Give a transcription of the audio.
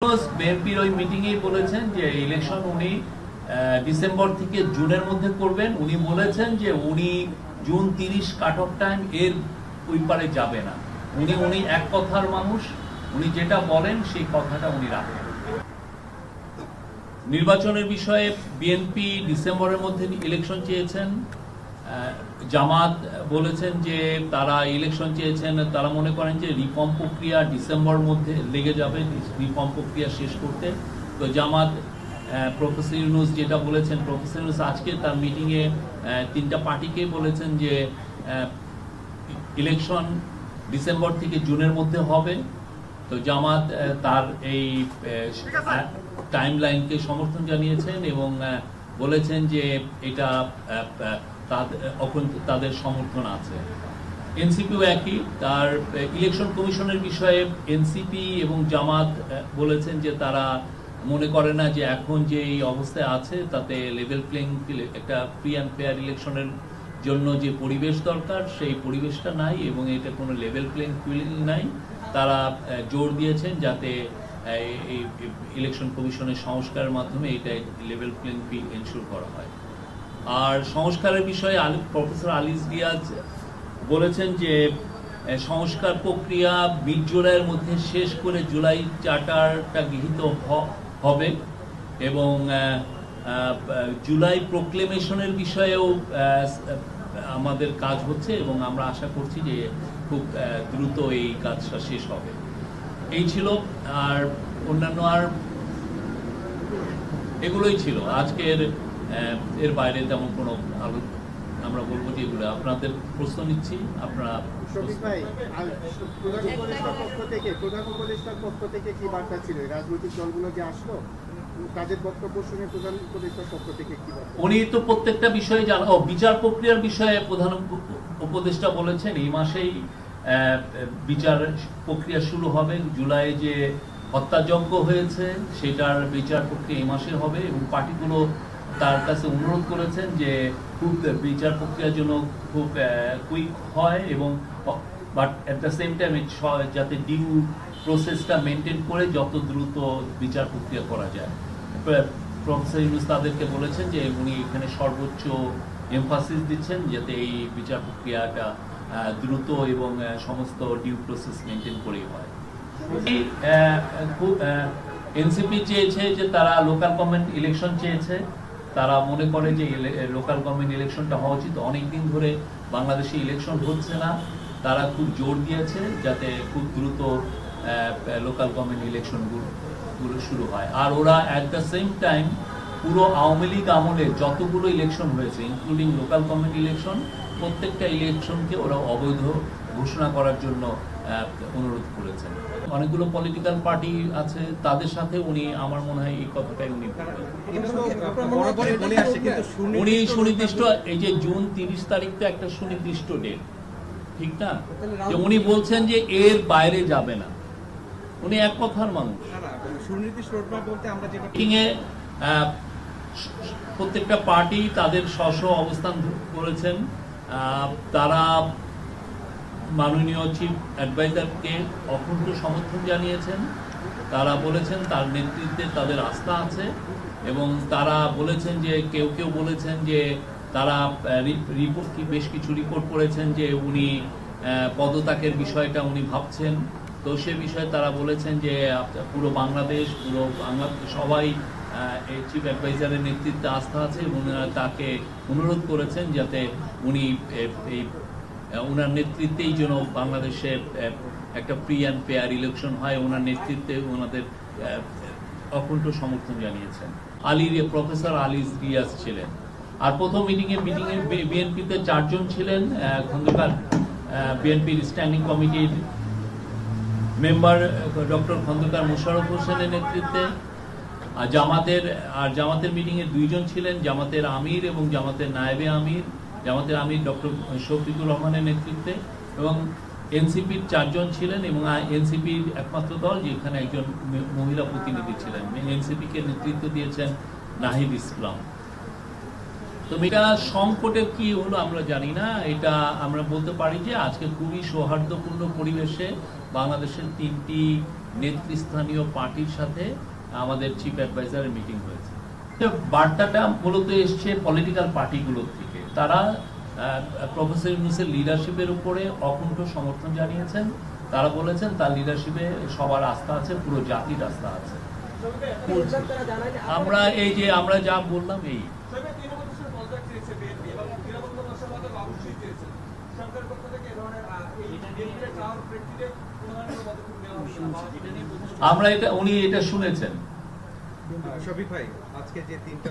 বিএনপির ওই মিটিংয়েই বলেছেন যে ইলেকশন উনি ডিসেম্বর থেকে জুনের মধ্যে করবেন। উনি বলেছেন যে উনি জুন 30 কাট অফ টাইম, এর ওই পারে যাবে না। উনি এক কথার মানুষ, উনি যেটা বলেন সেই কথাটা উনি রাখেন। নির্বাচনের বিষয়ে বিএনপি ডিসেম্বরের মধ্যে ইলেকশন চেয়েছেন। জামাত বলেছেন যে তারা ইলেকশন চেয়েছেন, তারা মনে করেন যে রিফর্ম প্রক্রিয়া ডিসেম্বর মধ্যে লেগে যাবে রিফর্ম প্রক্রিয়া শেষ করতে। তো জামাত প্রফেসর ইউনূস যেটা বলেছেন, প্রফেসর ইউনূস আজকে তার মিটিংয়ে তিনটা পার্টিকে বলেছেন যে ইলেকশন ডিসেম্বর থেকে জুনের মধ্যে হবে। তো জামাত তার এই টাইমলাইনকে সমর্থন জানিয়েছেন এবং বলেছেন যে এটা তাদের সমর্থন আছে। এনসিপিও একই, তার ইলেকশন কমিশনের বিষয়ে এনসিপি এবং জামাত বলেছেন যে তারা মনে করে না যে এখন যে এই অবস্থায় আছে তাতে লেভেল প্লেইং একটা ফ্রি অ্যান্ড ফেয়ার ইলেকশনের জন্য যে পরিবেশ দরকার সেই পরিবেশটা নাই এবং এটা কোনো লেভেল প্লেইং ফিল্ড নাই। তারা জোর দিয়েছেন যাতে এই ইলেকশন কমিশনের সংস্কারের মাধ্যমে এটা লেভেল প্লেইং ফিল্ড এনশিওর করা হয়। আর সংস্কারের বিষয়ে প্রফেসর আলিস রিয়াজ বলেছেন যে সংস্কার প্রক্রিয়া মিড জুলাইয়ের মধ্যে শেষ করে জুলাই চার্টারটা গৃহীত হবে এবং জুলাই প্রোক্লেমেশনের বিষয়েও আমাদের কাজ হচ্ছে এবং আমরা আশা করছি যে খুব দ্রুত এই কাজটা শেষ হবে। এই ছিল, আর অন্যান্য আর এগুলোই ছিল আজকের। এর বাইরে তেমন কোনো আমরা বলবো যে এগুলো আপনাদের প্রশ্ন নিচ্ছি। আপনারা প্রধান উপদেষ্টার পক্ষ থেকে কি বার্তা ছিল? রাজনৈতিক দলগুলো যে আসলো কাজের বক্তব্য শুনে প্রধান উপদেষ্টার পক্ষ থেকে কি বার্তা? উনি তো প্রত্যেকটা বিষয়ে বিচার প্রক্রিয়ার বিষয়ে প্রধান উপদেষ্টা বলেছেন এই মাসেই বিচার প্রক্রিয়া শুরু হবে। জুলাই যে হত্যাযজ্ঞ হয়েছে সেটার বিচার প্রক্রিয়া এই মাসে হবে এবং পার্টিগুলো তার কাছে অনুরোধ করেছেন যে খুব বিচার প্রক্রিয়ার জন্য খুব কুইক হয় এবং but at the same time যাতে ডিউ প্রসেসটা মেনটেন করে যত দ্রুত বিচার প্রক্রিয়া করা যায়। প্রফেসর ইউনূস তাদেরকে বলেছেন যে উনি এখানে সর্বোচ্চ এমফাসিস দিচ্ছেন যাতে এই বিচার প্রক্রিয়াটা দ্রুত এবং সমস্ত ডিউ প্রসেস মেনটেন করেই হয়। এনসিপি চেয়েছে যে তারা লোকাল গভর্নমেন্ট ইলেকশন চেয়েছে। তারা মনে করে যে লোকাল গভর্নমেন্ট ইলেকশনটা হওয়া উচিত। অনেকদিন ধরে বাংলাদেশে ইলেকশন হচ্ছে না, তারা খুব জোর দিয়েছে যাতে খুব দ্রুত লোকাল গভর্নমেন্ট ইলেকশনগুলো শুরু হয়। আর ওরা অ্যাট দ্য সেম টাইম পুরো আওয়ামী লীগ আমলে যতগুলো ইলেকশন হয়েছে ইনক্লুডিং লোকাল গভর্নমেন্ট ইলেকশন, প্রত্যেকটা ইলেকশনকে ওরা অবৈধ ঘোষণা করার জন্য অনুরোধ করেছেন। অনেকগুলো পলিটিক্যাল পার্টি আছে, তাদের সাথে উনি আমার মনে হয় এই কথাটাই উনি সুনির্দিষ্ট এই যে জুন 30 তারিখ তো একটা সুনির্দিষ্ট ডেট, ঠিক না? যে উনি বলছেন যে এর বাইরে যাবে না। উনি এক কথার মানুষ। প্রত্যেকটা পার্টি তাদের স্ব অবস্থান করেছেন। তারা মাননীয় চিফ অ্যাডভাইজারকে অকুণ্ঠ সমর্থন জানিয়েছেন। তারা বলেছেন তার নেতৃত্বে তাদের আস্থা আছে এবং তারা বলেছেন যে কেউ বলেছেন যে তারা বেশ কিছু রিপোর্ট করেছেন যে উনি পদত্যাগের বিষয়টা উনি ভাবছেন। তো সে বিষয়ে তারা বলেছেন যে পুরো বাংলাদেশ সবাই এই চিফ অ্যাডভাইজারের নেতৃত্বে আস্থা আছে এবং তাকে অনুরোধ করেছেন যাতে উনি এই ওনার নেতৃত্বেই যেন বাংলাদেশে একটা ফ্রি অ্যান্ড ফেয়ার ইলেকশন হয়। ওনার নেতৃত্বে ওনাদের অকুণ্ঠ সমর্থন জানিয়েছেন। প্রফেসর আলিস রিয়াজ ছিলেন। আর প্রথম মিটিংয়ে বিএনপিতে 4 জন ছিলেন। খন্দকার বিএনপির স্ট্যান্ডিং কমিটির মেম্বার ডক্টর খন্দকার মোশাররফ হোসেনের নেতৃত্বে। আর জামাতের মিটিংয়ে 2 জন ছিলেন, জামাতের আমির এবং জামাতের নায়েবে আমির। জামাতের আমির ডক্টর শফিকুর রহমানের নেতৃত্বে এবং এনসিপির 4 জন ছিলেন এবং এনসিপির একমাত্র দল যেখানে একজন মহিলা প্রতিনিধি ছিলেন। এনসিপিকে নেতৃত্ব দিয়েছেন নাহিদ ইসলাম। তো এটা সংকটের কি হলো আমরা জানি না। এটা আমরা বলতে পারি যে আজকে খুবই সৌহার্দ্যপূর্ণ পরিবেশে বাংলাদেশের 3টি নেতৃস্থানীয় পার্টির সাথে আমাদের চিফ অ্যাডভাইজারের মিটিং হয়েছে। বার্তাটা মূলত এসছে পলিটিক্যাল পার্টিগুলোর থেকে। তারা প্রফেসর ইউনূসের লিডারশিপের উপরে অকুণ্ঠ সমর্থন জানিয়েছেন। তারা বলেছেন তার লিডারশিপে সবার আস্থা আছে, পুরো জাতির আস্থা আছে। আমরা আমরা যা বললাম এই উনি এটা শুনেছেন। শফিক ভাই, আজকে যে 3টা